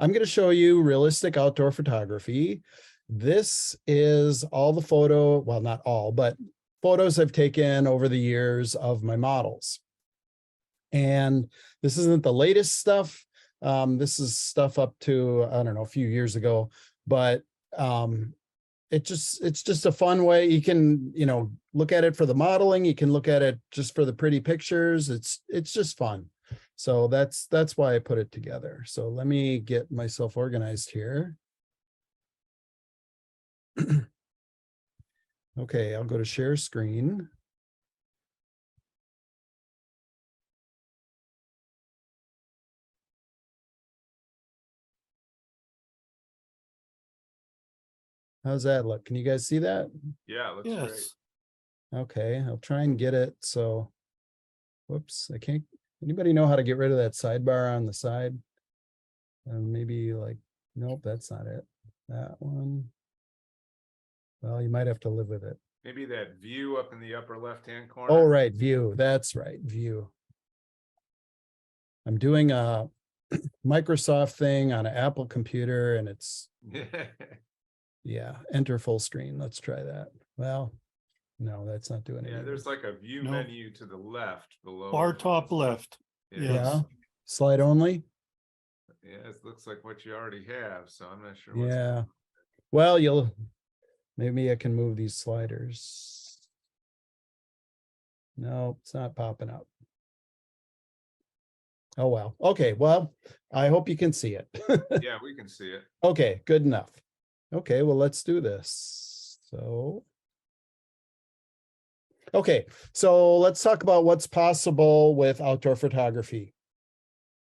I'm going to show you realistic outdoor photography. This is all the photo, well, not all, but photos I've taken over the years of my models. And this isn't the latest stuff. This is stuff up to, I don't know, a few years ago, but it's just a fun way. You can, look at it for the modeling. You can look at it just for the pretty pictures. It's just fun. So that's why I put it together. So let me get myself organized here. Okay, I'll go to share screen. How's that look? Can you guys see that? Yeah, it looks great. Okay, I'll try and get it. So, whoops, I can't. Anybody know how to get rid of that sidebar on the side? Maybe like, nope, that's not it. That one. Well, you might have to live with it. Maybe that view up in the upper left-hand corner. Oh, right, view. That's right, view. I'm doing a Microsoft thing on an Apple computer, and it's yeah, enter full screen. Let's try that. Well, no, that's not doing it. Yeah, there's like a view menu to the left below. Far top left. Yeah. Slide only. Yeah, it looks like what you already have, so I'm not sure. Yeah. Well, maybe I can move these sliders. No, it's not popping up. Oh, well. Okay, well, I hope you can see it. Yeah, we can see it. Okay, good enough. Okay, well, let's do this. Okay, so let's talk about what's possible with outdoor photography.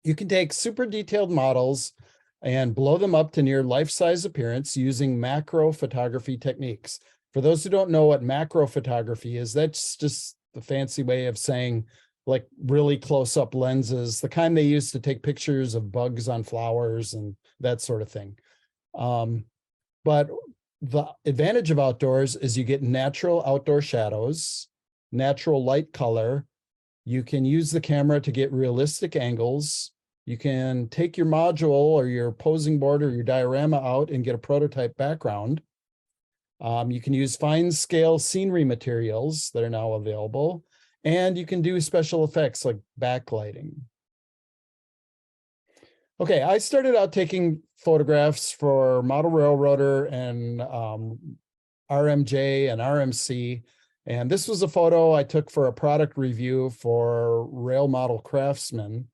You can take super detailed models and blow them up to near life-size appearance using macro photography techniques. For those who don't know what macro photography is, that's just the fancy way of saying like really close-up lenses, the kind they use to take pictures of bugs on flowers and that sort of thing. But the advantage of outdoors is you get natural outdoor shadows, natural light color. You can use the camera to get realistic angles. You can take your module or your posing board or your diorama out and get a prototype background. You can use fine scale scenery materials that are now available, and you can do special effects like backlighting. Okay, I started out taking photographs for Model Railroader and RMJ and RMC. And this was a photo I took for a product review for Rail Model Craftsman.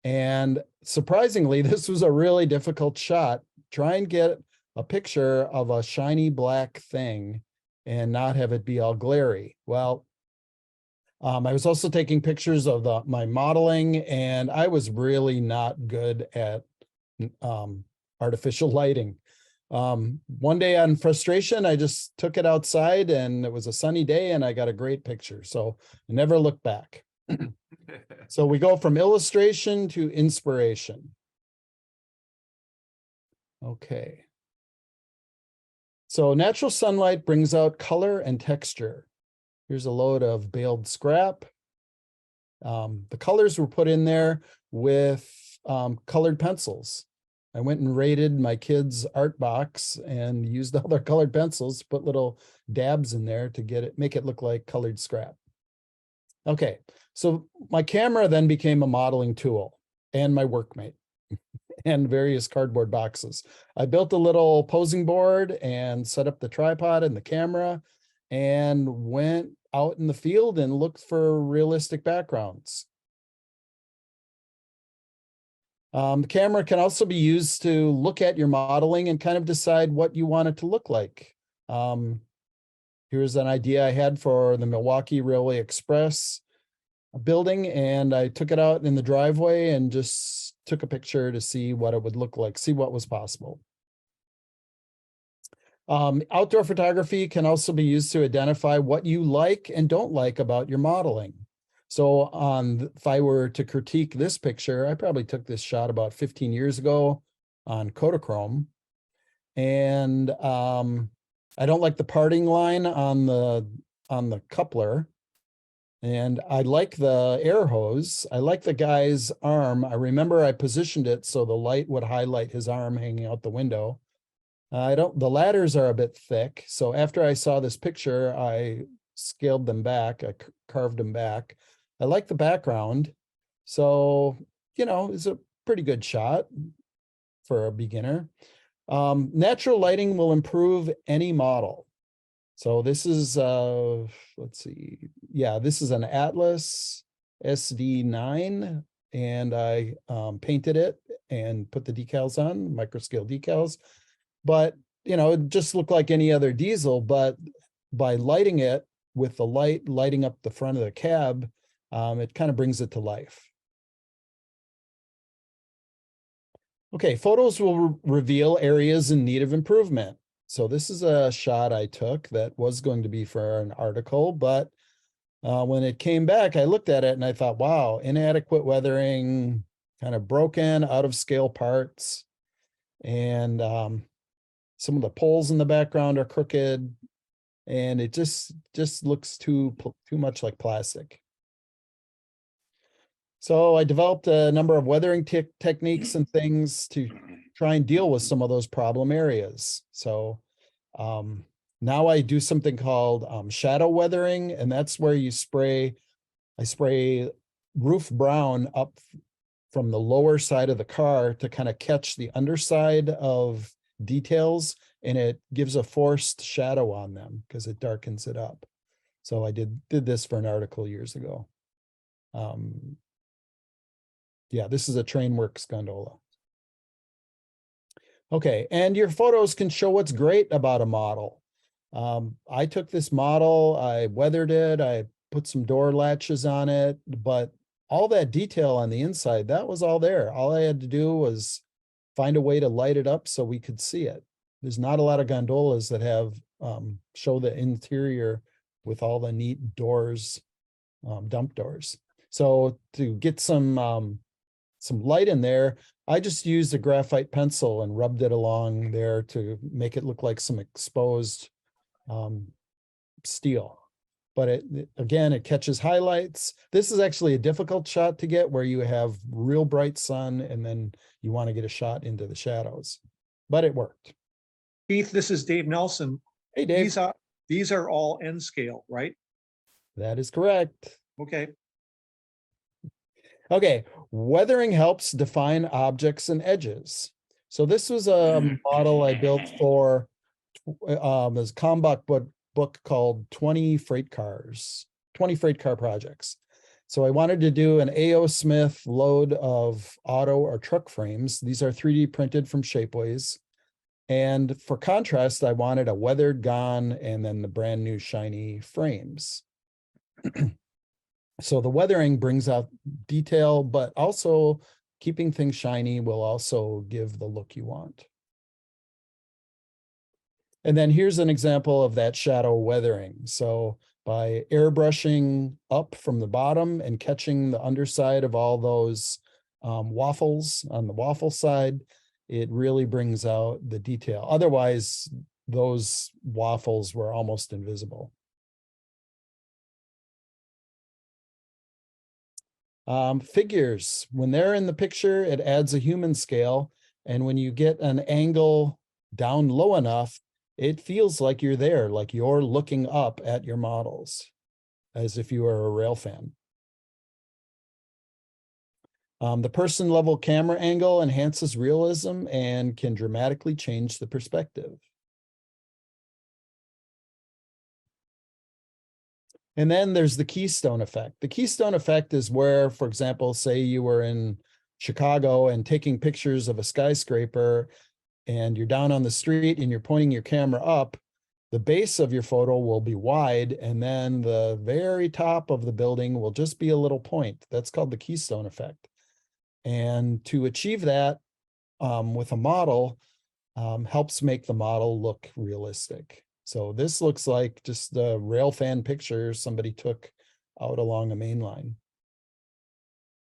And surprisingly, this was a really difficult shot. Try and get a picture of a shiny black thing and not have it be all glary. Well, I was also taking pictures of my modeling, and I was really not good at artificial lighting. One day on frustration, I just took it outside and it was a sunny day and I got a great picture. So I never looked back. So we go from illustration to inspiration. Okay. So natural sunlight brings out color and texture. Here's a load of baled scrap. The colors were put in there with colored pencils. I went and raided my kids' art box and used all their colored pencils, put little dabs in there to make it look like colored scrap. Okay, so my camera then became a modeling tool and my workmate and various cardboard boxes. I built a little posing board and set up the tripod and the camera and went out in the field and looked for realistic backgrounds. The camera can also be used to look at your modeling and kind of decide what you want it to look like. Here's an idea I had for the Milwaukee Railway Express building, and I took it out in the driveway and just took a picture to see what it would look like, see what was possible. Outdoor photography can also be used to identify what you like and don't like about your modeling. So if I were to critique this picture, I probably took this shot about 15 years ago on Kodachrome. And I don't like the parting line on the coupler. And I like the air hose. I like the guy's arm. I remember I positioned it so the light would highlight his arm hanging out the window. The ladders are a bit thick. So after I saw this picture, I scaled them back. I carved them back. I like the background. So, it's a pretty good shot for a beginner. Natural lighting will improve any model. So this is, let's see. Yeah, this is an Atlas SD9, and I painted it and put the decals on, microscale decals. But, it just looked like any other diesel, but by lighting it with the light lighting up the front of the cab, it kind of brings it to life. Okay, photos will reveal areas in need of improvement. So this is a shot I took that was going to be for an article, but when it came back, I looked at it and I thought, wow, inadequate weathering, kind of broken, out of scale parts. And some of the poles in the background are crooked, and it just looks too much like plastic. So I developed a number of weathering techniques and things to try and deal with some of those problem areas. So now I do something called shadow weathering, and that's where I spray roof brown up from the lower side of the car to kind of catch the underside of details, and it gives a forced shadow on them because it darkens it up. So I did this for an article years ago. Yeah, this is a Trainworks gondola. Okay, and your photos can show what's great about a model. I took this model, I weathered it, I put some door latches on it, but all that detail on the inside, that was all there. All I had to do was find a way to light it up so we could see it. There's not a lot of gondolas that have show the interior with all the neat doors, dump doors. So to get some light in there, I just used a graphite pencil and rubbed it along there to make it look like some exposed steel. But again, it catches highlights. This is actually a difficult shot to get where you have real bright sun and then you want to get a shot into the shadows, but it worked. Keith, this is Dave Nelson. Hey, Dave. These are all N scale, right? That is correct. Okay. Okay, weathering helps define objects and edges. So this was a model I built for this Kohlmann book called 20 freight car projects. So I wanted to do an A.O. Smith load of auto or truck frames. These are 3D printed from Shapeways. And for contrast, I wanted a weathered, gone, and then the brand new shiny frames. So the weathering brings out detail, but also keeping things shiny will also give the look you want. And then here's an example of that shadow weathering. So by airbrushing up from the bottom and catching the underside of all those waffles on the waffle side, it really brings out the detail. Otherwise, those waffles were almost invisible. Figures, when they're in the picture, it adds a human scale. And when you get an angle down low enough, it feels like you're there, like you're looking up at your models, as if you were a rail fan. The person level camera angle enhances realism and can dramatically change the perspective. And then there's the keystone effect. The keystone effect is where, for example, say you were in Chicago and taking pictures of a skyscraper and you're down on the street and you're pointing your camera up, the base of your photo will be wide and then the very top of the building will just be a little point. That's called the keystone effect. And to achieve that with a model helps make the model look realistic. So this looks like just the rail fan picture somebody took out along a main line.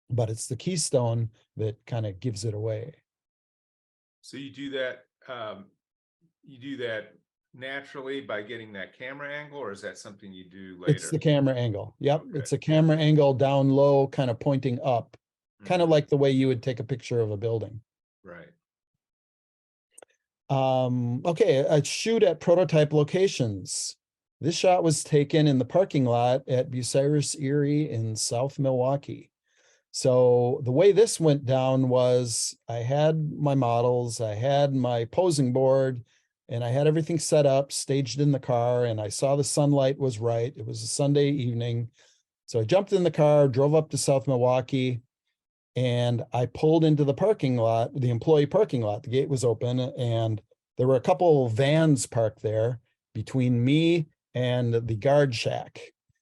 But it's the keystone that kind of gives it away. So you do that naturally by getting that camera angle, or is that something you do It's later? the camera angle. Yep, Okay. it's a camera angle down low, kind of pointing up, kind of Mhm. like the way you would take a picture of a building. Right. Okay, a shoot at prototype locations. This shot was taken in the parking lot at Bucyrus Erie in South Milwaukee. So the way this went down was I had my models, I had my posing board, and I had everything set up, staged in the car, and I saw the sunlight was right. It was a Sunday evening. So I jumped in the car, drove up to South Milwaukee, and I pulled into the parking lot, the employee parking lot. The gate was open, and there were a couple vans parked there between me and the guard shack.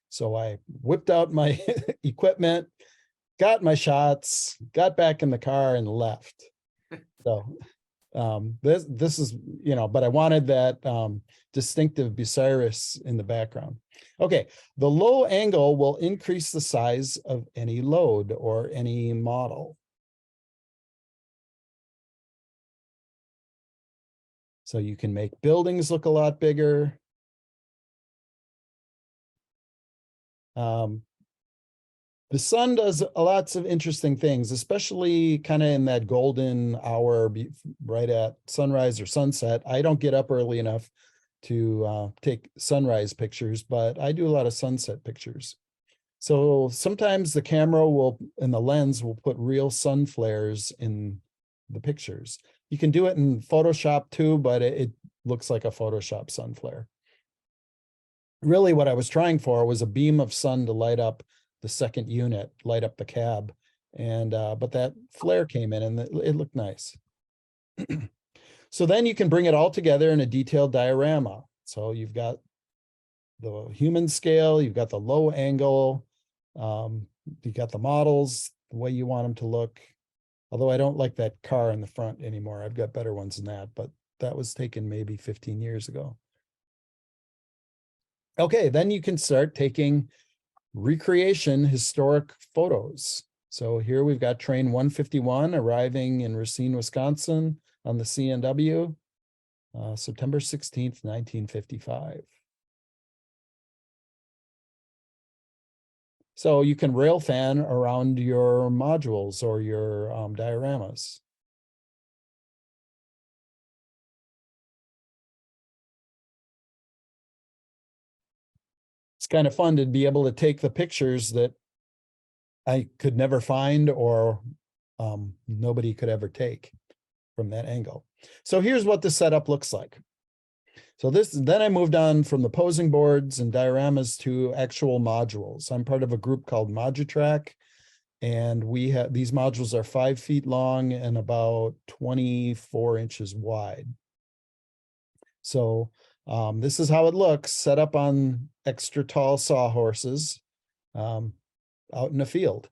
So I whipped out my equipment, got my shots, got back in the car and left. So this is, but I wanted that distinctive Bucyrus in the background. Okay, the low angle will increase the size of any load or any model. So you can make buildings look a lot bigger. The sun does lots of interesting things, especially kind of in that golden hour right at sunrise or sunset. I don't get up early enough to take sunrise pictures, but I do a lot of sunset pictures. So sometimes the camera will, and the lens will put real sun flares in the pictures. You can do it in Photoshop too, but it looks like a Photoshop sun flare. Really what I was trying for was a beam of sun to light up the second unit, light up the cab. And, but that flare came in and it looked nice. So then you can bring it all together in a detailed diorama. So you've got the human scale, you've got the low angle, you've got the models, the way you want them to look. Although I don't like that car in the front anymore. I've got better ones than that, but that was taken maybe 15 years ago. Okay, then you can start taking recreation historic photos. So here we've got train 151 arriving in Racine, Wisconsin on the CNW, September 16th, 1955. So you can rail fan around your modules or your dioramas. It's kind of fun to be able to take the pictures that I could never find or nobody could ever take from that angle. So here's what the setup looks like. So then I moved on from the posing boards and dioramas to actual modules. I'm part of a group called Modutrack, and we have these modules are 5 feet long and about 24 inches wide. So this is how it looks, set up on extra tall sawhorses out in a field.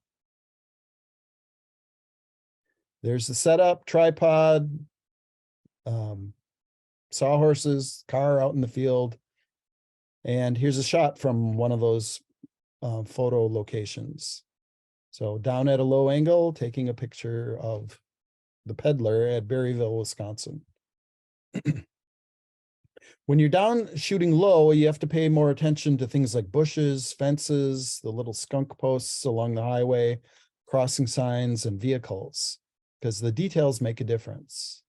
There's the setup, tripod, sawhorses, car out in the field. And here's a shot from one of those photo locations. So down at a low angle, taking a picture of the peddler at Berryville, Wisconsin. When you're down shooting low, you have to pay more attention to things like bushes, fences, the little skunk posts along the highway, crossing signs, and vehicles, because the details make a difference.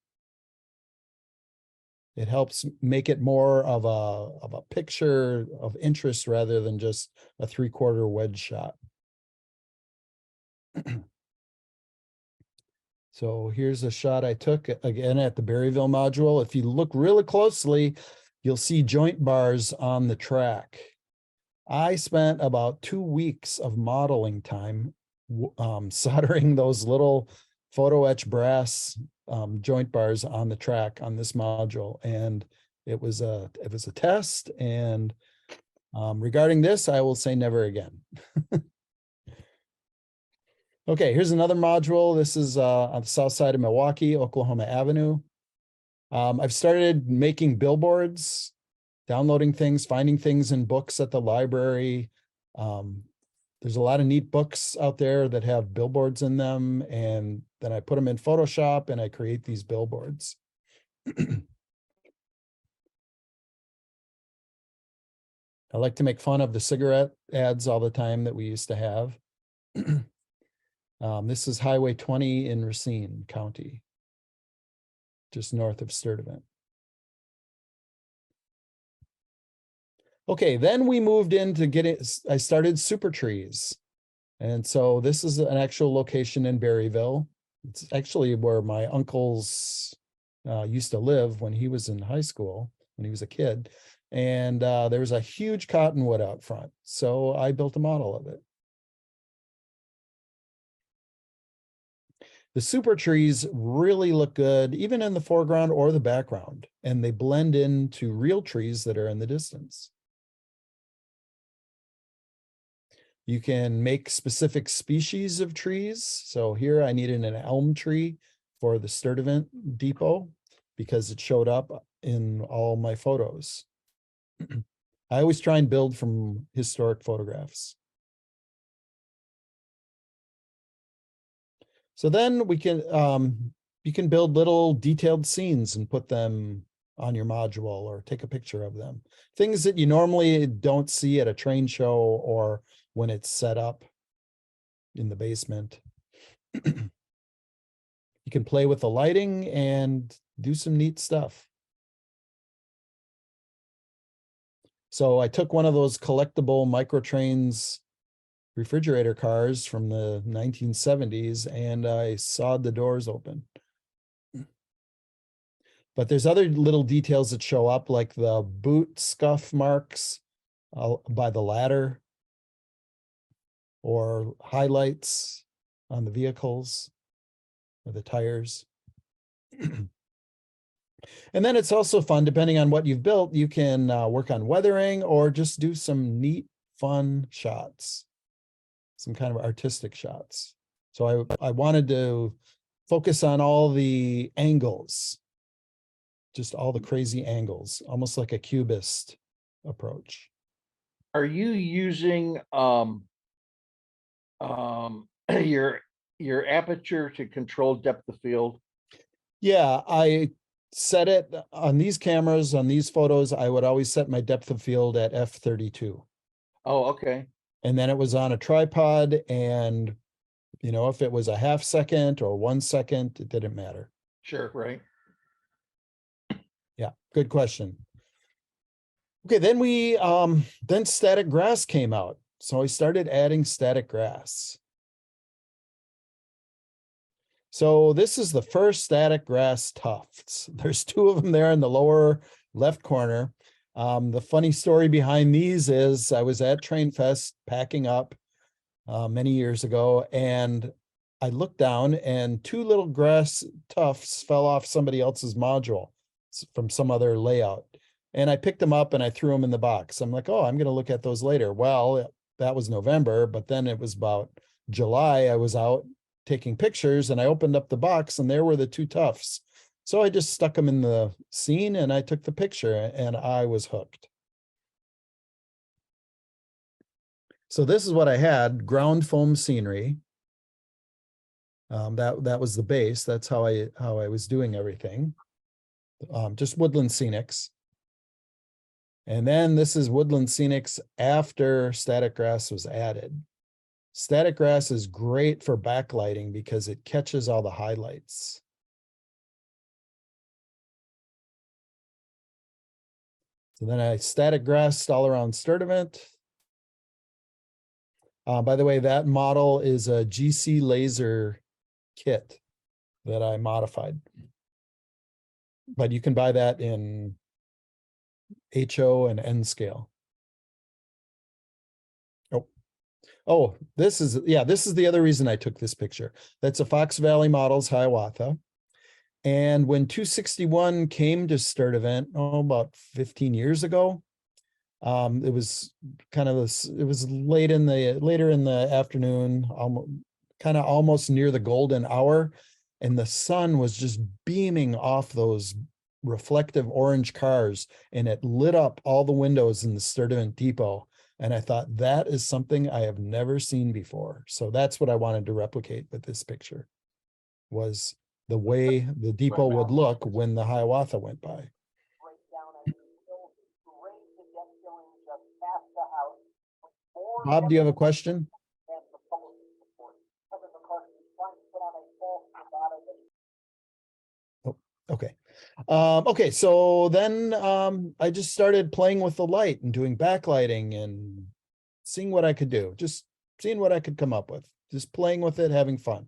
It helps make it more of a picture of interest rather than just a 3/4 wedge shot. So here's a shot I took again at the Berryville module. If you look really closely, you'll see joint bars on the track. I spent about 2 weeks of modeling time soldering those little photo etch brass joint bars on the track on this module, and it was a test. And regarding this, I will say never again. Okay, here's another module. This is on the south side of Milwaukee, Oklahoma Avenue. I've started making billboards, downloading things, finding things in books at the library. There's a lot of neat books out there that have billboards in them, and then I put them in Photoshop and I create these billboards. I like to make fun of the cigarette ads all the time that we used to have. This is Highway 20 in Racine County, just north of Sturtevant. Okay, then we moved into I started super trees. And so this is an actual location in Berryville. It's actually where my uncles used to live when he was in high school, when he was a kid. And there was a huge cottonwood out front. So I built a model of it. The super trees really look good, even in the foreground or the background, and they blend into real trees that are in the distance. You can make specific species of trees. So here I needed an elm tree for the Sturtevant depot because it showed up in all my photos. I always try and build from historic photographs. So then we can, you can build little detailed scenes and put them on your module or take a picture of them. Things that you normally don't see at a train show or when it's set up in the basement. You can play with the lighting and do some neat stuff. So I took one of those collectible microtrains refrigerator cars from the 1970s and I sawed the doors open. But there's other little details that show up, like the boot scuff marks by the ladder, or highlights on the vehicles or the tires. And then it's also fun, depending on what you've built, you can work on weathering or just do some neat, fun shots, some kind of artistic shots. So I wanted to focus on all the angles, just all the crazy angles, almost like a cubist approach. Are you using your aperture to control depth of field? Yeah, I set it on these cameras, on these photos, I would always set my depth of field at f32. Oh, okay. And then it was on a tripod, and you know, if it was a half second or 1 second, it didn't matter. Sure, right. Yeah, good question. Okay, then then static grass came out. So I started adding static grass. So this is the first static grass tufts. There's 2 of them there in the lower left corner. The funny story behind these is I was at Train Fest packing up many years ago, and I looked down and 2 little grass tufts fell off somebody else's module from some other layout. And I picked them up and I threw them in the box. I'm like, oh, I'm going to look at those later. Well, that was November, but then it was about July. I was out taking pictures and I opened up the box and there were the 2 tufts. So I just stuck them in the scene and I took the picture and I was hooked. So this is what I had: ground foam scenery. That was the base. That's how I was doing everything. Just woodland scenics. And then this is woodland scenics after static grass was added. Static grass is great for backlighting because it catches all the highlights. So then I static grassed all around Sturtevant. By the way, that model is a GC laser kit that I modified. But you can buy that in HO and N scale. Oh, this is the other reason I took this picture. That's a Fox Valley Models Hiawatha. And when 261 came to Sturtevant, about 15 years ago, it was kind of this, it was later in the afternoon, almost near the golden hour, and the sun was just beaming off those reflective orange cars, and it lit up all the windows in the Sturtevant depot. And I thought, that is something I have never seen before. So that's what I wanted to replicate with this picture, was the way the depot would look when the Hiawatha went by. Bob, do you have a question? Oh, okay. Okay, so then I just started playing with the light and doing backlighting and seeing what I could do, just seeing what I could come up with, just playing with it, having fun.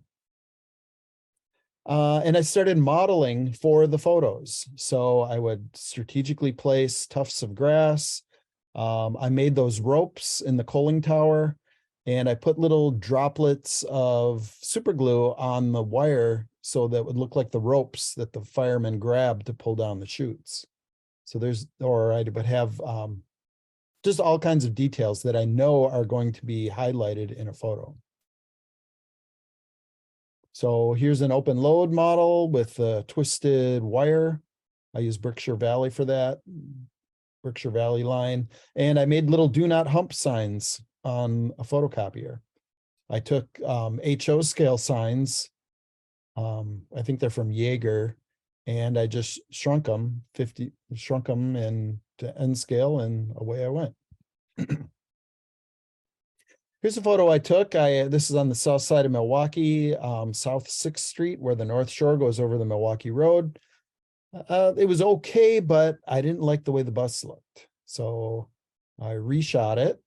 And I started modeling for the photos. So I would strategically place tufts of grass. I made those ropes in the coaling tower, and I put little droplets of super glue on the wire so that would look like the ropes that the firemen grabbed to pull down the chutes. So I would have just all kinds of details that I know are going to be highlighted in a photo. So here's an open load model with a twisted wire. I use Berkshire Valley for that, Berkshire Valley line. And I made little do not hump signs on a photocopier. I took HO scale signs. I think they're from Jaeger, and I just shrunk them in to N scale, and away I went. Here's a photo I took. This is on the south side of Milwaukee, South 6th Street, where the North Shore goes over the Milwaukee Road. It was okay, but I didn't like the way the bus looked. So I reshot it.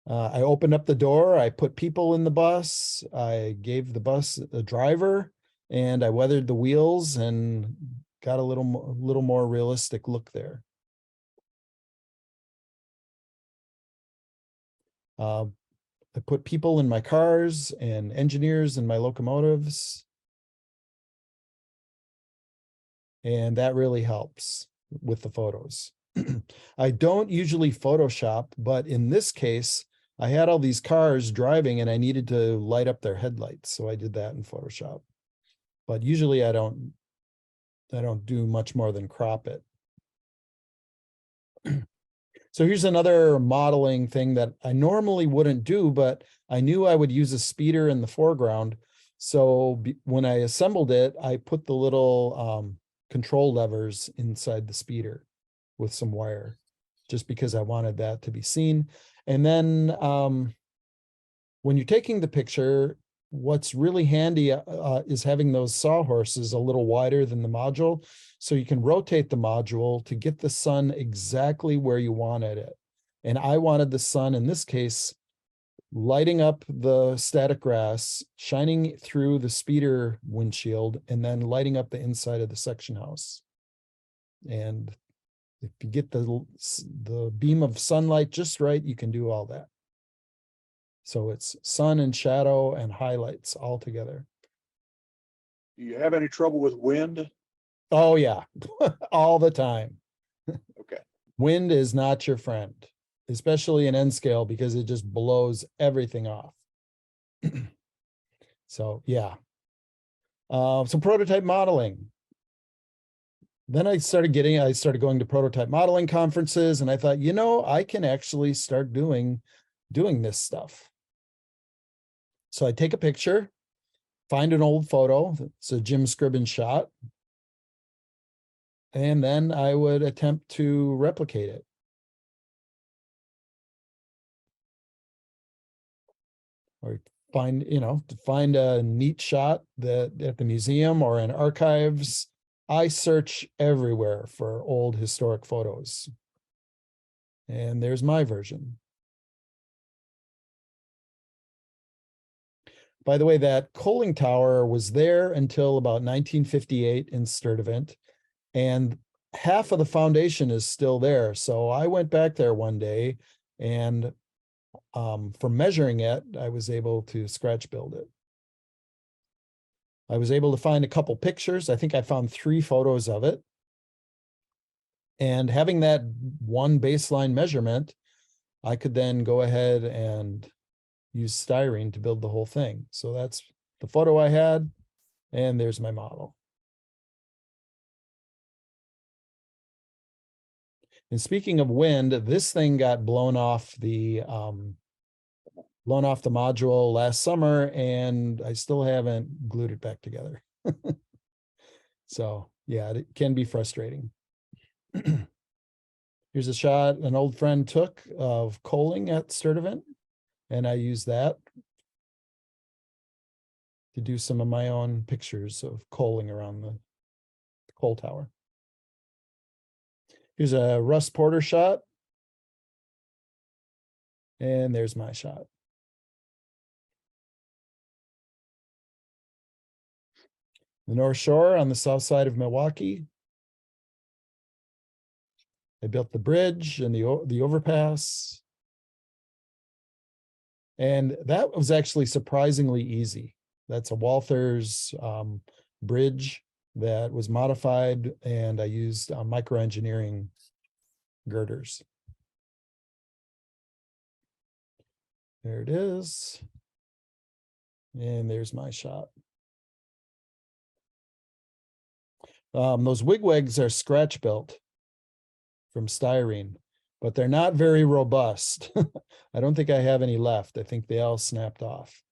I opened up the door. I put people in the bus. I gave the bus a driver, and I weathered the wheels and got a little more realistic look there. I put people in my cars and engineers in my locomotives. And that really helps with the photos. I don't usually Photoshop, but in this case, I had all these cars driving and I needed to light up their headlights. So I did that in Photoshop. But usually I don't do much more than crop it. So here's another modeling thing that I normally wouldn't do, but I knew I would use a speeder in the foreground. So when I assembled it, I put the little control levers inside the speeder with some wire, just because I wanted that to be seen. And then when you're taking the picture, what's really handy is having those sawhorses a little wider than the module, so you can rotate the module to get the sun exactly where you wanted it. And I wanted the sun, in this case, lighting up the static grass, shining through the speeder windshield, and then lighting up the inside of the section house. And if you get the beam of sunlight just right, you can do all that. So it's sun and shadow and highlights all together. Do you have any trouble with wind? Oh yeah, all the time. Okay. Wind is not your friend, especially in N scale, because it just blows everything off. So yeah. So prototype modeling. Then I started going to prototype modeling conferences, and I thought, you know, I can actually start doing this stuff. So I take a picture, find an old photo. It's a Jim Scribbin shot. And then I would attempt to replicate it. Or find a neat shot that at the museum or in archives. I search everywhere for old historic photos. And there's my version. By the way, that coaling tower was there until about 1958 in Sturtevant, and half of the foundation is still there. So I went back there one day, and from measuring it, I was able to scratch build it. I was able to find a couple pictures. I think I found 3 photos of it. And having that one baseline measurement, I could then go ahead and use styrene to build the whole thing. So that's the photo I had, and there's my model. And speaking of wind, this thing got blown off the module last summer, and I still haven't glued it back together. So yeah, it can be frustrating. Here's a shot an old friend took of coaling at Sturtevant, and I used that to do some of my own pictures of coaling around the coal tower. Here's a Russ Porter shot. And there's my shot. The North Shore on the south side of Milwaukee. I built the bridge and the overpass. And that was actually surprisingly easy. That's a Walther's bridge that was modified, and I used microengineering girders. There it is. And there's my shot. Those wigwags are scratch built from styrene, but they're not very robust. I don't think I have any left. I think they all snapped off.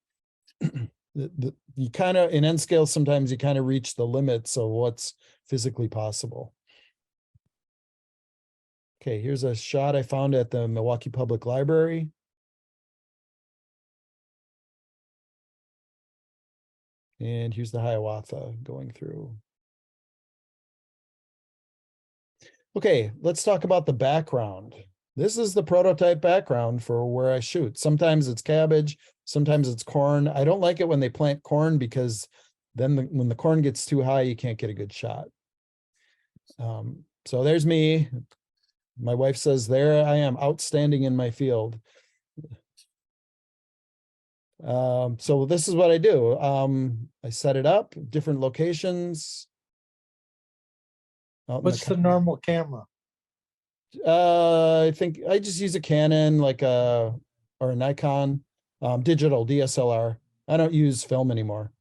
You kind of, in N scale, sometimes you kind of reach the limits of what's physically possible. Okay, here's a shot I found at the Milwaukee Public Library. And here's the Hiawatha going through. Okay, let's talk about the background. This is the prototype background for where I shoot. Sometimes it's cabbage, sometimes it's corn. I don't like it when they plant corn because then when the corn gets too high, you can't get a good shot. So there's me. My wife says, there I am, outstanding in my field. So this is what I do. I set it up, different locations. What's the normal camera? I think I just use a Canon, like or a Nikon, digital DSLR. I don't use film anymore.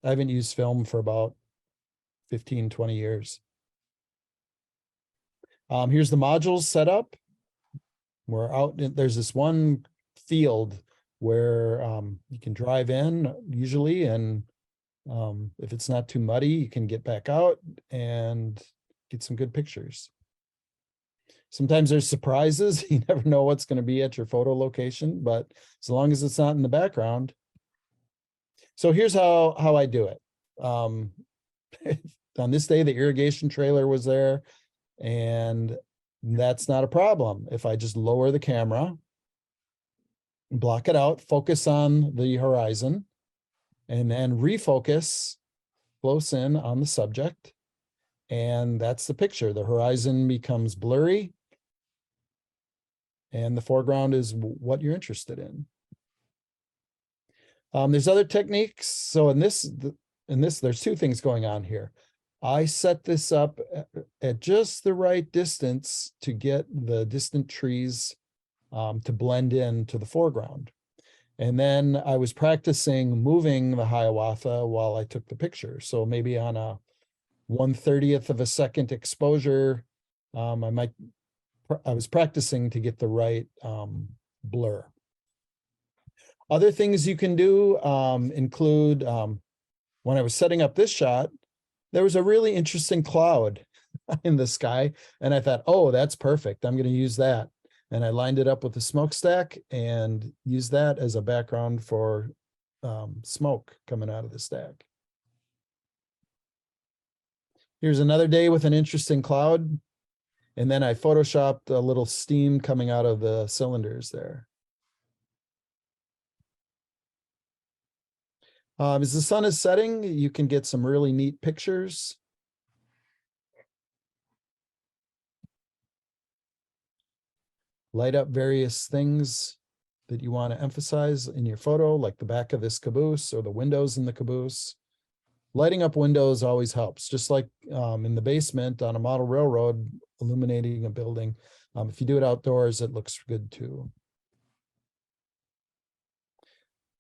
I haven't used film for about 15, 20 years. Here's the modules set up. We're out, there's this one field where you can drive in usually, and if it's not too muddy, you can get back out and get some good pictures. Sometimes there's surprises. You never know what's going to be at your photo location, but as long as it's not in the background. So here's how I do it. On this day, the irrigation trailer was there, and that's not a problem. If I just lower the camera, block it out, focus on the horizon, and then refocus close in on the subject. And that's the picture. The horizon becomes blurry, and the foreground is what you're interested in. There's other techniques. So in this, there's two things going on here. I set this up at just the right distance to get the distant trees to blend in to the foreground. And then I was practicing moving the Hiawatha while I took the picture. So maybe on a 1/30th of a second exposure, I was practicing to get the right blur. Other things you can do include, when I was setting up this shot, there was a really interesting cloud in the sky, and I thought, oh, that's perfect. I'm going to use that. And I lined it up with a smokestack and used that as a background for smoke coming out of the stack. Here's another day with an interesting cloud. And then I photoshopped a little steam coming out of the cylinders there. As the sun is setting, you can get some really neat pictures. Light up various things that you want to emphasize in your photo, like the back of this caboose or the windows in the caboose. Lighting up windows always helps, just like in the basement on a model railroad, illuminating a building. If you do it outdoors, it looks good too.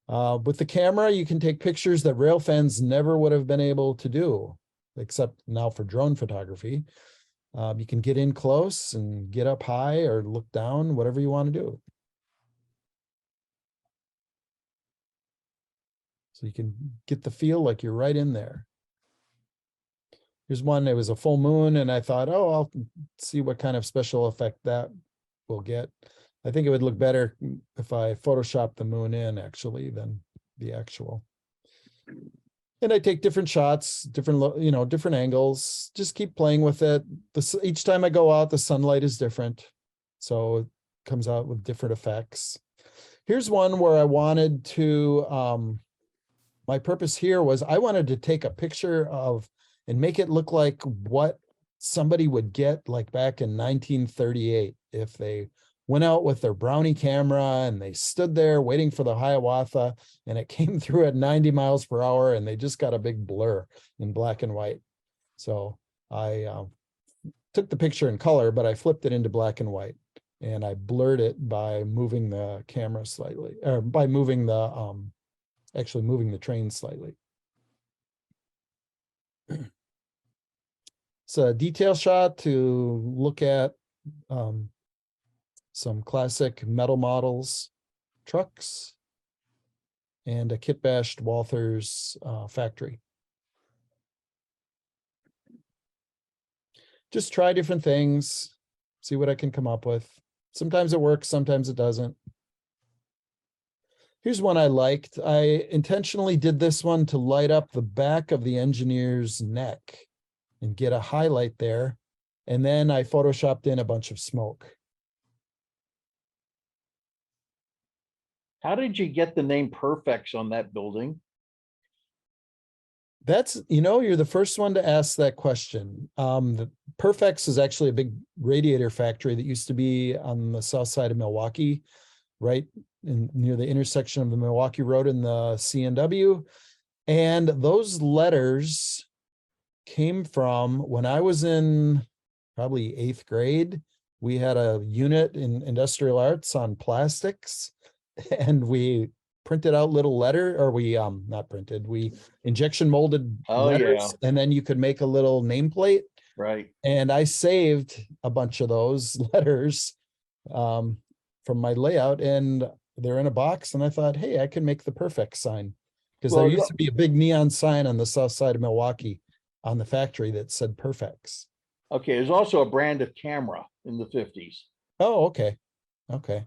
With the camera, you can take pictures that rail fans never would have been able to do, except now for drone photography. You can get in close and get up high or look down, whatever you want to do. So you can get the feel like you're right in there. Here's one, it was a full moon, and I thought, oh, I'll see what kind of special effect that will get. I think it would look better if I Photoshop the moon in actually than the actual. And I take different shots, different, different angles, just keep playing with it. Each time I go out, the sunlight is different. So it comes out with different effects. Here's one where I wanted to, my purpose here was I wanted to take a picture of and make it look like what somebody would get like back in 1938 if they went out with their Brownie camera and they stood there waiting for the Hiawatha and it came through at 90 miles per hour and they just got a big blur in black and white. So I took the picture in color, but I flipped it into black and white and I blurred it by moving the camera slightly, or by moving the, actually moving the train slightly. It's a detail shot to look at some classic metal models, trucks, and a kit bashed Walther's factory. Just try different things, see what I can come up with. Sometimes it works, sometimes it doesn't. Here's one I liked. I intentionally did this one to light up the back of the engineer's neck and get a highlight there. And then I Photoshopped in a bunch of smoke. How did you get the name Perfex on that building? That's, you're the first one to ask that question. The Perfex is actually a big radiator factory that used to be on the south side of Milwaukee, right near the intersection of the Milwaukee Road and the CNW. And those letters came from when I was in probably 8th grade. We had a unit in industrial arts on plastics and we printed out little we injection molded letters, and then you could make a little nameplate. Right. And I saved a bunch of those letters from my layout and they're in a box. And I thought, hey, I can make the Perfex sign because there used to be a big neon sign on the south side of Milwaukee on the factory that said Perfex. Okay, there's also a brand of camera in the 50s. Oh, okay. Okay.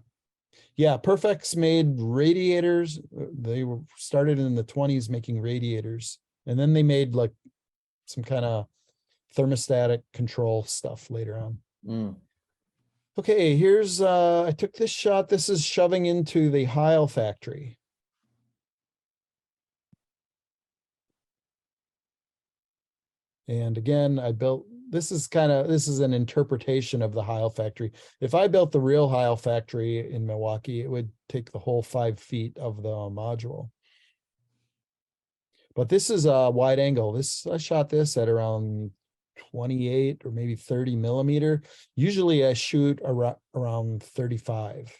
Yeah, Perfex made radiators. They were started in the 20s making radiators. And then they made like some kind of thermostatic control stuff later on. Mm. Okay, here's, I took this shot. This is shoving into the Heil factory. And again, I built, this is an interpretation of the Heil factory. If I built the real Heil factory in Milwaukee, it would take the whole 5 feet of the module. But this is a wide angle. I shot this at around 28 or maybe 30 millimeter. Usually I shoot around 35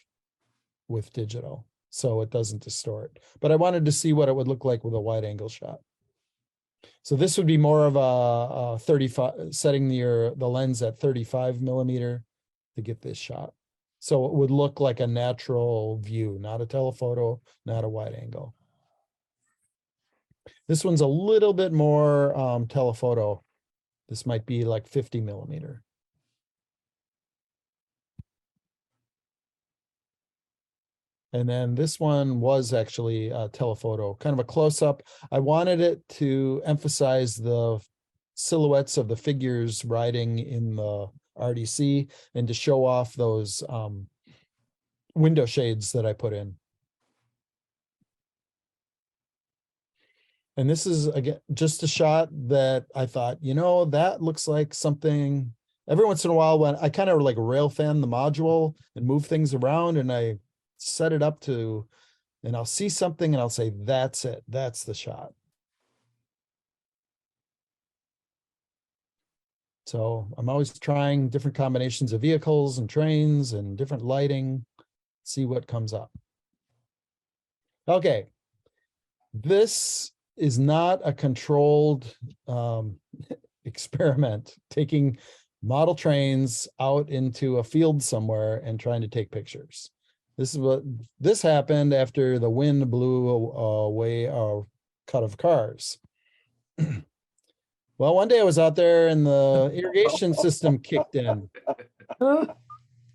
with digital, so it doesn't distort. But I wanted to see what it would look like with a wide angle shot. So this would be more of a 35, setting the lens at 35 millimeter to get this shot. So it would look like a natural view, not a telephoto, not a wide angle. This one's a little bit more telephoto. This might be like 50 millimeter. And then this one was actually a telephoto, kind of a close-up. I wanted it to emphasize the silhouettes of the figures riding in the RDC and to show off those window shades that I put in. And this is, again, just a shot that I thought, that looks like something. Every once in a while, when I kind of like rail fan the module and move things around and I set it up to, and I'll see something and I'll say, that's it. That's the shot. So I'm always trying different combinations of vehicles and trains and different lighting, see what comes up. Okay. This is not a controlled experiment, taking model trains out into a field somewhere and trying to take pictures. This happened after the wind blew away a cut of cars. Well, one day I was out there and the irrigation system kicked in.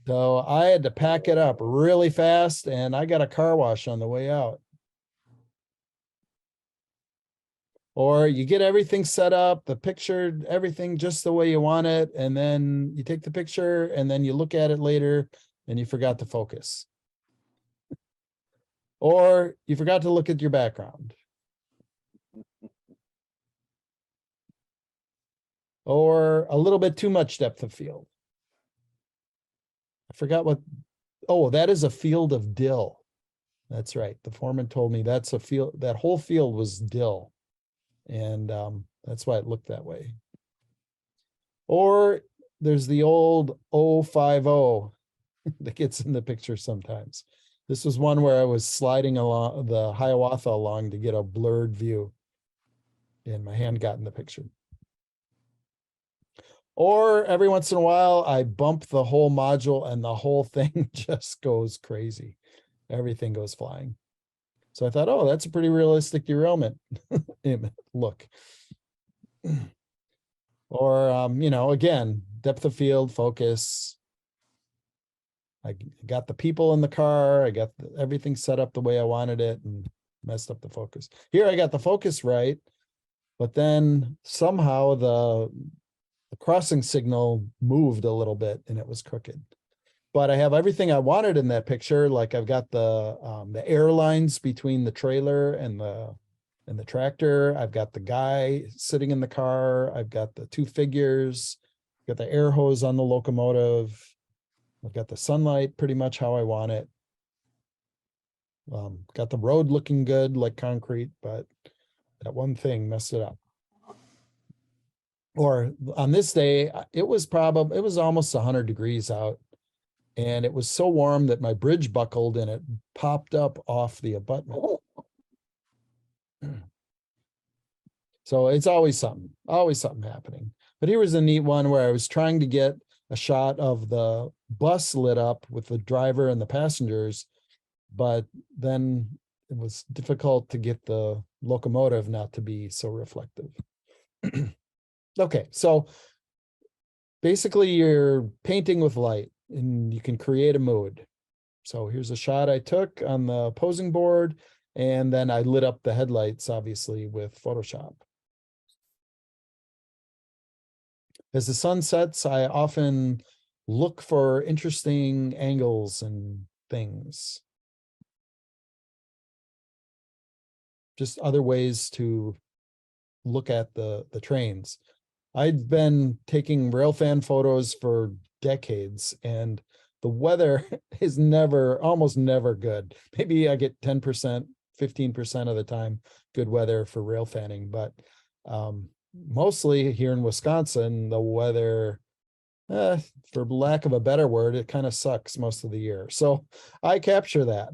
So I had to pack it up really fast and I got a car wash on the way out. Or you get everything set up, the picture, everything just the way you want it. And then you take the picture and then you look at it later and you forgot to focus. Or you forgot to look at your background. Or a little bit too much depth of field. I forgot what, oh, that is a field of dill. That's right. The foreman told me that's a field, that whole field was dill. And that's why it looked that way. Or there's the old 050 that gets in the picture sometimes. This was one where I was sliding along the Hiawatha along to get a blurred view. And my hand got in the picture. Or every once in a while, I bump the whole module and the whole thing just goes crazy. Everything goes flying. So I thought, oh, that's a pretty realistic derailment. Look. Or, you know, again, depth of field, focus. I got the people in the car. I got everything set up the way I wanted it and messed up the focus. Here I got the focus right, but then somehow the crossing signal moved a little bit and it was crooked. But I have everything I wanted in that picture. Like I've got the airlines between the trailer and the tractor. I've got the guy sitting in the car. I've got the two figures, got the air hose on the locomotive. I've got the sunlight pretty much how I want it. Got the road looking good like concrete, but that one thing messed it up. Or on this day, it was almost 100 degrees out. And it was so warm that my bridge buckled and it popped up off the abutment. So it's always something happening. But here was a neat one where I was trying to get a shot of the bus lit up with the driver and the passengers, but then it was difficult to get the locomotive not to be so reflective. Okay, so basically you're painting with light and you can create a mood. So here's a shot I took on the posing board, and then I lit up the headlights, obviously, with Photoshop. As the sun sets, I often look for interesting angles and things. Just other ways to look at the trains. I've been taking railfan photos for decades, and the weather is almost never good. Maybe I get 10%, 15% of the time good weather for rail fanning, but mostly here in Wisconsin, the weather, for lack of a better word, it kind of sucks most of the year. So I capture that.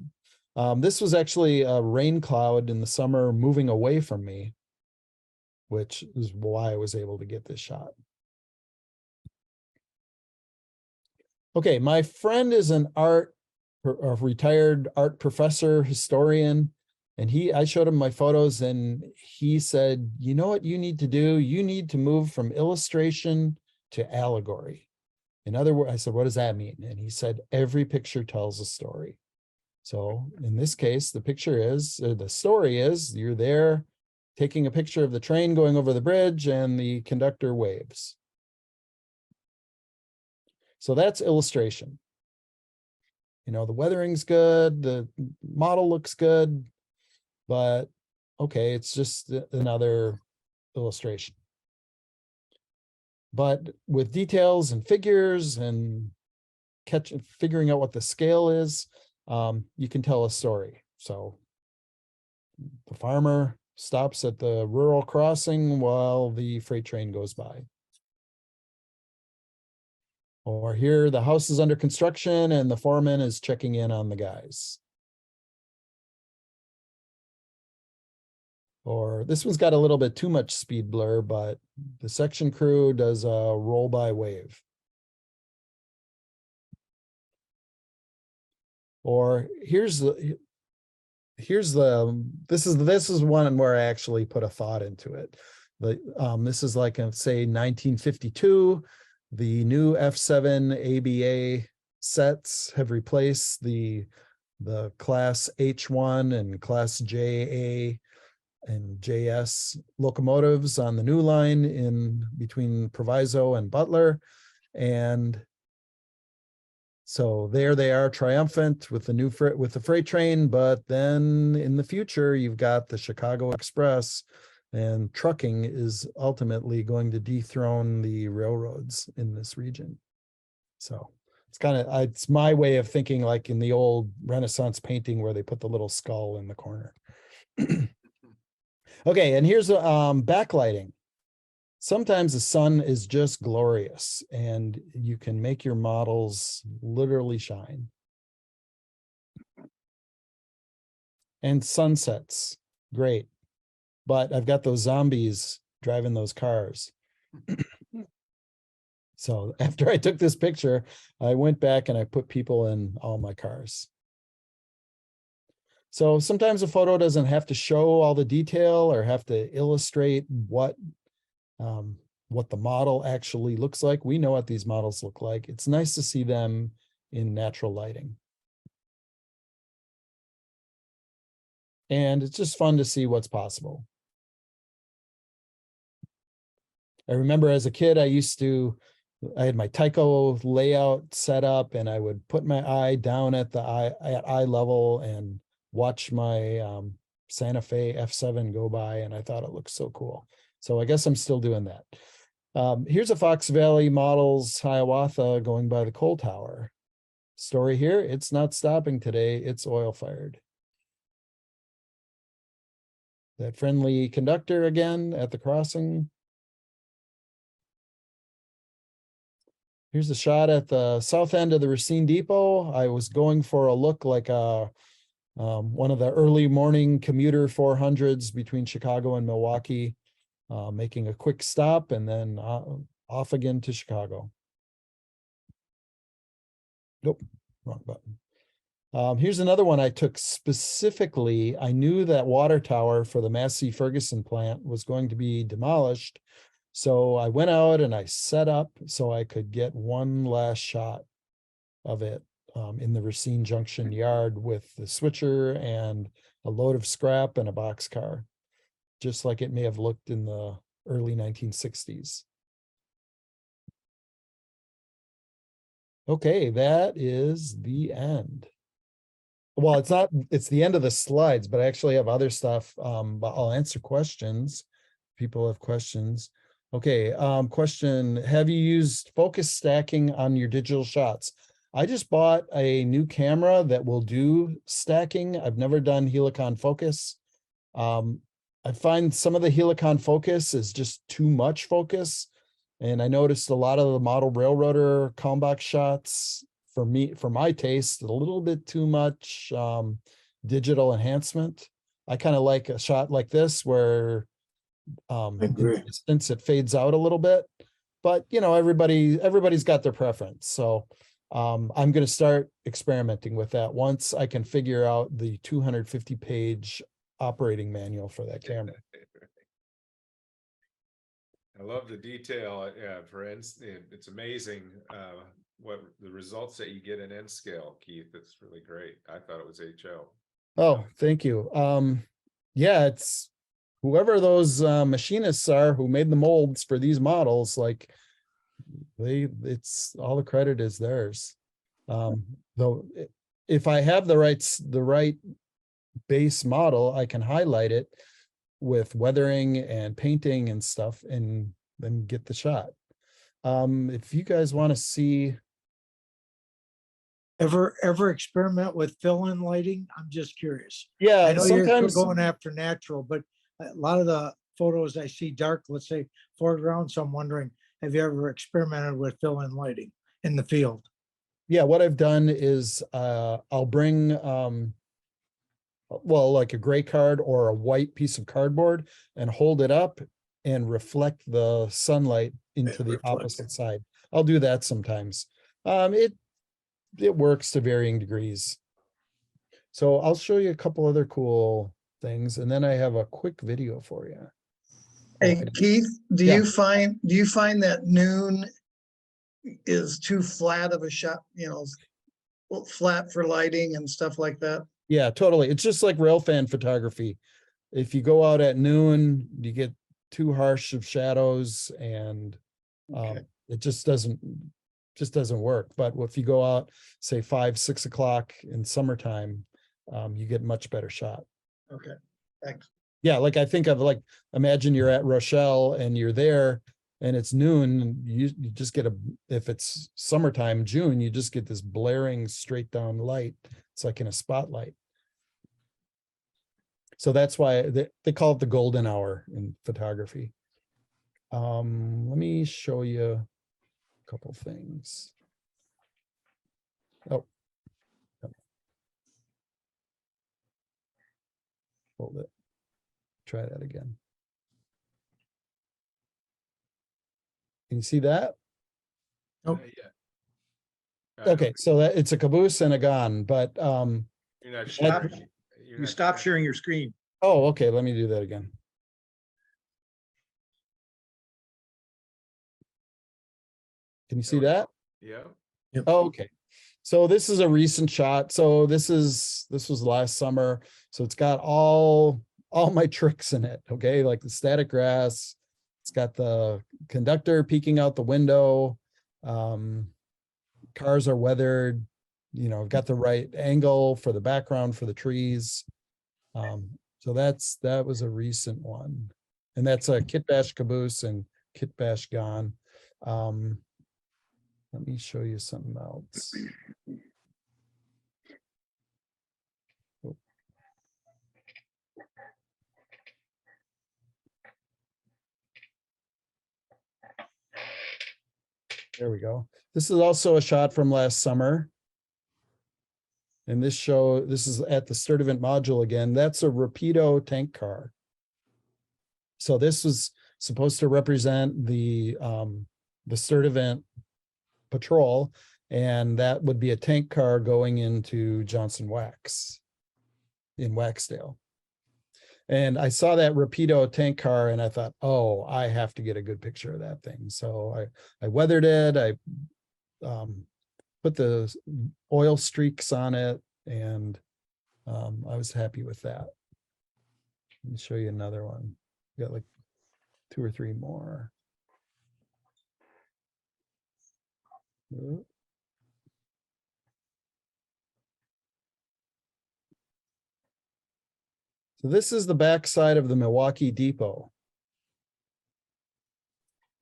This was actually a rain cloud in the summer moving away from me, which is why I was able to get this shot. Okay, my friend is a retired art professor, historian, and I showed him my photos and he said, you know what you need to do? You need to move from illustration to allegory. In other words, I said, what does that mean? And he said, every picture tells a story. So in this case, the story is you're there taking a picture of the train going over the bridge and the conductor waves. So that's illustration. You know, the weathering's good, the model looks good, but okay, it's just another illustration. But with details and figures and figuring out what the scale is, you can tell a story. So the farmer stops at the rural crossing while the freight train goes by. Or here, the house is under construction and the foreman is checking in on the guys. Or this one's got a little bit too much speed blur, but the section crew does a roll by wave. Or this is one where I actually put a thought into it. This is like, say 1952, the new F7 ABA sets have replaced the class H1 and class JA and JS locomotives on the new line in between Proviso and Butler. And so there they are, triumphant with the new with the freight train. But then in the future, you've got the Chicago Express, and trucking is ultimately going to dethrone the railroads in this region. So it's kind of, it's my way of thinking, like in the old Renaissance painting where they put the little skull in the corner. Okay, and here's backlighting. Sometimes the sun is just glorious and you can make your models literally shine. And sunsets, great. But I've got those zombies driving those cars. So after I took this picture, I went back and I put people in all my cars. So sometimes a photo doesn't have to show all the detail or have to illustrate what the model actually looks like. We know what these models look like. It's nice to see them in natural lighting. And it's just fun to see what's possible. I remember as a kid, I had my Tycho layout set up and I would put my eye down at eye level and watch my Santa Fe F7 go by, and I thought it looked so cool. So I guess I'm still doing that. Here's a Fox Valley Models Hiawatha going by the coal tower. Story here, it's not stopping today, it's oil fired. That friendly conductor again at the crossing. Here's a shot at the south end of the Racine Depot. I was going for a look like one of the early morning commuter 400s between Chicago and Milwaukee, making a quick stop and then off again to Chicago. Nope, wrong button. Here's another one I took specifically. I knew that water tower for the Massey Ferguson plant was going to be demolished. So I went out and I set up so I could get one last shot of it in the Racine Junction yard with the switcher and a load of scrap and a boxcar, just like it may have looked in the early 1960s. Okay, that is the end. Well, it's not, it's the end of the slides, but I actually have other stuff. But I'll answer questions. People have questions. Okay, question, have you used focus stacking on your digital shots? I just bought a new camera that will do stacking. I've never done Helicon focus. I find some of the Helicon focus is just too much focus. And I noticed a lot of the model railroader Kalmbach shots, for my taste, a little bit too much digital enhancement. I kind of like a shot like this where in the distance it fades out a little bit, but you know, everybody's got their preference. So I'm going to start experimenting with that once I can figure out the 250-page operating manual for that camera. I love the detail. Yeah, for it's amazing what the results that you get in N scale, Keith. It's really great. I thought it was HO. Oh, thank you. Yeah, it's whoever those machinists are who made the molds for these models, like it's all the credit is theirs. Though if I have the right base model, I can highlight it with weathering and painting and stuff and then get the shot. If you guys want to see, ever experiment with fill-in lighting? I'm just curious. yeah, I know you're sometimes going after natural, but a lot of the photos I see dark, let's say foreground. So I'm wondering, have you ever experimented with fill-in lighting in the field? yeah, what I've done is I'll bring well, like a gray card or a white piece of cardboard and hold it up and reflect the sunlight into the opposite side. I'll do that sometimes. It works to varying degrees. So I'll show you a couple other cool things, and then I have a quick video for you. Hey, lighting. Keith, do Yeah. you find that noon is too flat of a shot, flat for lighting and stuff like that? Yeah, totally. It's just like railfan photography. If you go out at noon, you get too harsh of shadows and Okay. it just doesn't work. But if you go out, say 5, 6 o'clock in summertime, you get much better shot. Okay, thanks. Yeah, like I think of like, imagine you're at Rochelle and you're there and it's noon, and you just get if it's summertime, June, you just get this blaring straight down light. It's like in a spotlight. So that's why they call it the golden hour in photography. Let me show you a couple things. Oh. Hold it. Try that again. Can you see that? Nope. Yeah. Okay, so that it's a caboose and a gun, but You're not Stop. sharing. You're You not stop sharing your screen. oh, okay, let me do that again. Can you see that? Yeah. Oh, okay. So this is a recent shot. So this was last summer. So it's got all my tricks in it. Okay, like the static grass. It's got the conductor peeking out the window. Cars are weathered. I've got the right angle for the background for the trees. So that was a recent one, and that's a Kit Bash caboose and Kit Bash gone. Let me show you something else. Oh. There we go. This is also a shot from last summer. And this is at the Sturdivant module again. That's a Rapido tank car. So this was supposed to represent the Sturdivant patrol, and that would be a tank car going into Johnson Wax in Waxdale. And I saw that Rapido tank car and I thought, oh, I have to get a good picture of that thing. So I weathered it. I put the oil streaks on it, and I was happy with that. Let me show you another one. Got like 2 or 3 more. So this is the backside of the Milwaukee Depot.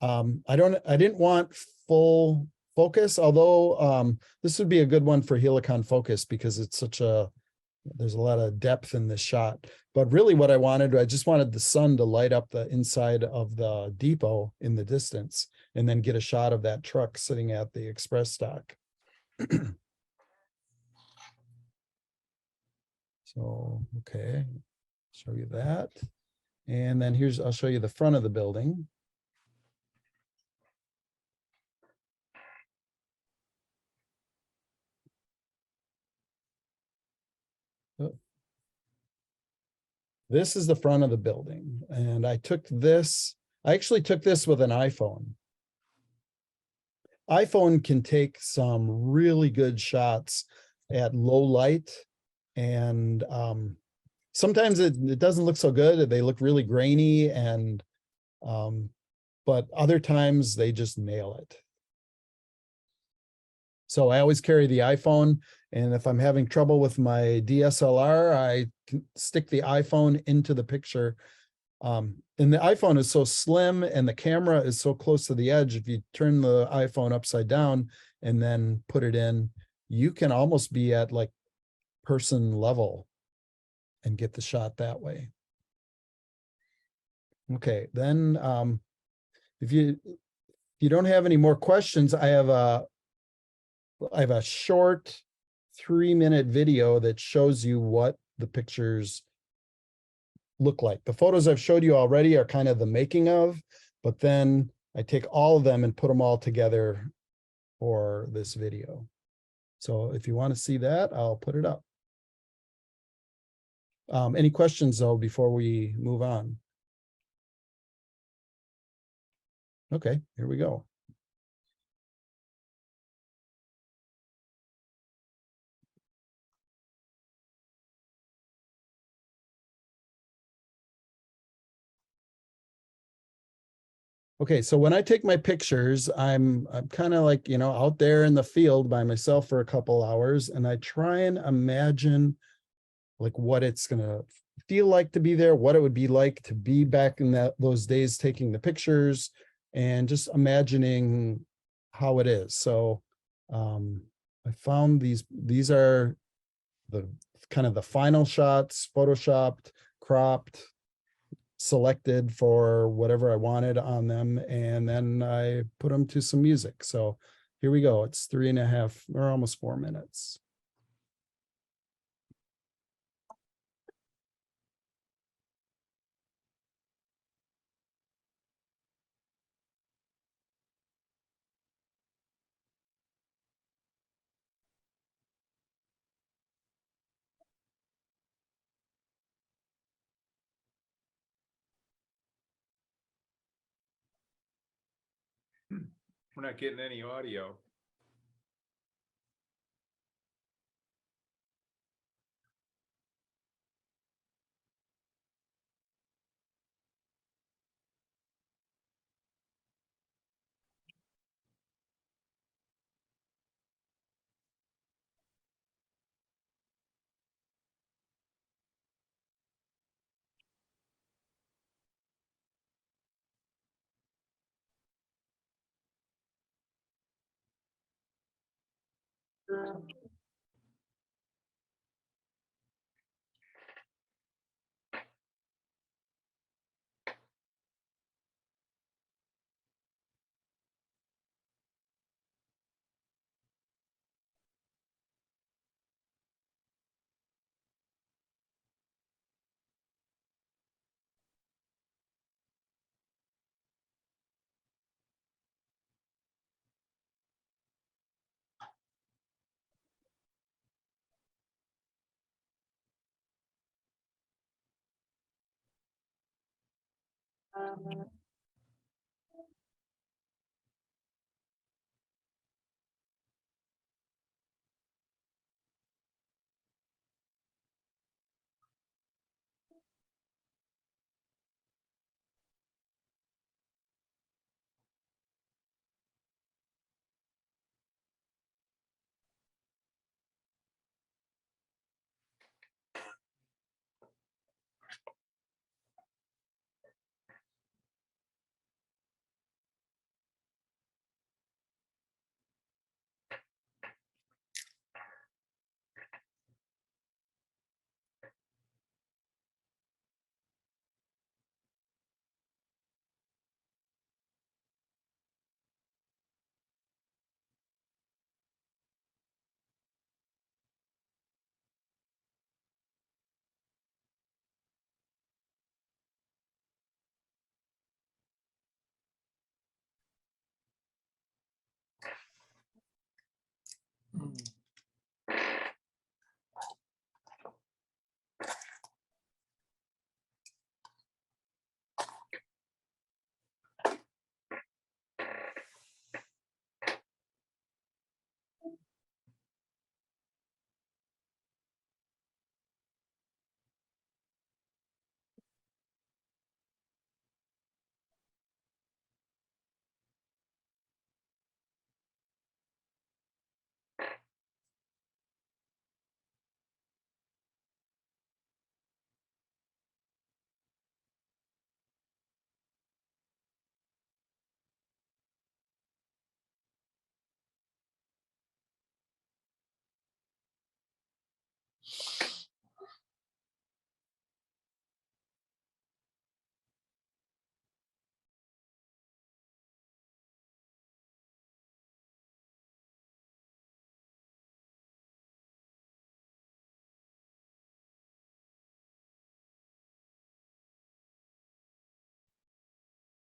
I didn't want full focus, although this would be a good one for Helicon focus because it's there's a lot of depth in this shot. But really what I just wanted the sun to light up the inside of the depot in the distance and then get a shot of that truck sitting at the express stock. So, okay, show you that. And then I'll show you the front of the building. Oh. This is the front of the building. And I actually took this with an iPhone. iPhone can take some really good shots at low light. And sometimes it doesn't look so good. They look really grainy, and but other times they just nail it. So I always carry the iPhone, and if I'm having trouble with my DSLR, I can stick the iPhone into the picture. And the iPhone is so slim and the camera is so close to the edge. If you turn the iPhone upside down and then put it in, you can almost be at like person level and get the shot that way. Okay, then if you don't have any more questions, I have a short 3-minute video that shows you what the pictures look like. The photos I've showed you already are kind of the making of, but then I take all of them and put them all together for this video. So if you want to see that, I'll put it up. Any questions though before we move on? Okay, here we go. Okay, so when I take my pictures, I'm kind of like, out there in the field by myself for a couple hours, and I try and imagine like what it's gonna feel like to be there, what it would be like to be back in those days taking the pictures, and just imagining how it is. So I found these are the kind of the final shots, photoshopped, cropped, selected for whatever I wanted on them, and then I put them to some music. So here we go. It's 3.5 or almost 4 minutes. We're not getting any audio.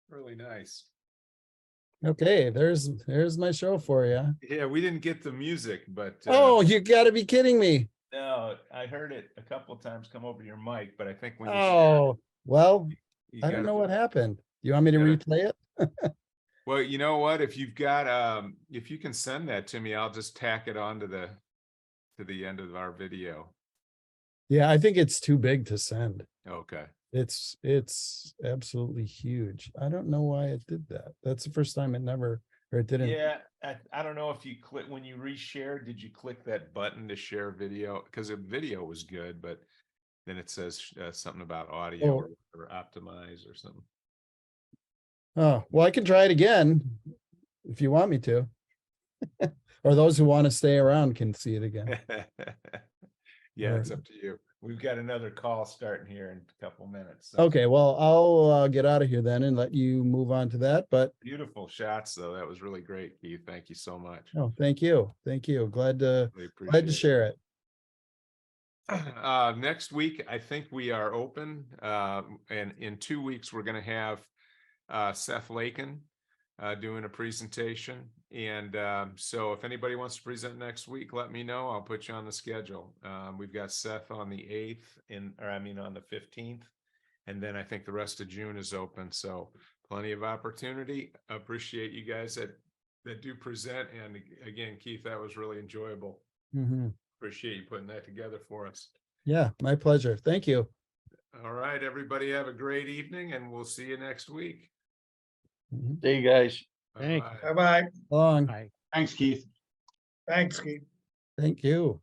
Really nice. Okay, there's my show for you. Yeah, we didn't get the music, but Oh, you gotta be kidding me. no, I heard it a couple of times come over your mic, but I think when Oh, well, you I don't got know the- what happened. You want me to gotta- replay it? Well, you know what? If you've got, if you can send that to me, I'll just tack it on to the end of our video. Yeah, I think it's too big to send. Okay. It's absolutely huge. I don't know why it did that. That's the first time it never, or it didn't. Yeah, I don't know if you click, when you reshare, did you click that button to share video? Because the video was good, but then it says something about audio Oh. or optimize or something. Oh, well, I can try it again if you want me to. Or those who want to stay around can see it again. Yeah, it's Or- up to you. We've got another call starting here in a couple minutes. so- Okay, well, I'll get out of here then and let you move on to that, but Beautiful shots, though. That was really great, Keith. Thank you so much. no, thank you. Thank you. Glad to Really glad to appreciate share it. Next week, I think we are open. And in 2 weeks, we're gonna have Seth Lakin doing a presentation. And so if anybody wants to present next week, let me know. I'll put you on the schedule. We've got Seth on the 8th on the 15th. And then I think the rest of June is open. So plenty of opportunity. Appreciate you guys that do present. And again, Keith, that was really enjoyable. Mhm. Appreciate you putting that together for us. Yeah, my pleasure. Thank you. All right, everybody have a great evening and we'll see you next week. Mhm. See you guys. Bye-bye. Bye-bye. Long. Thanks, Keith. Thanks, Keith. Thank you.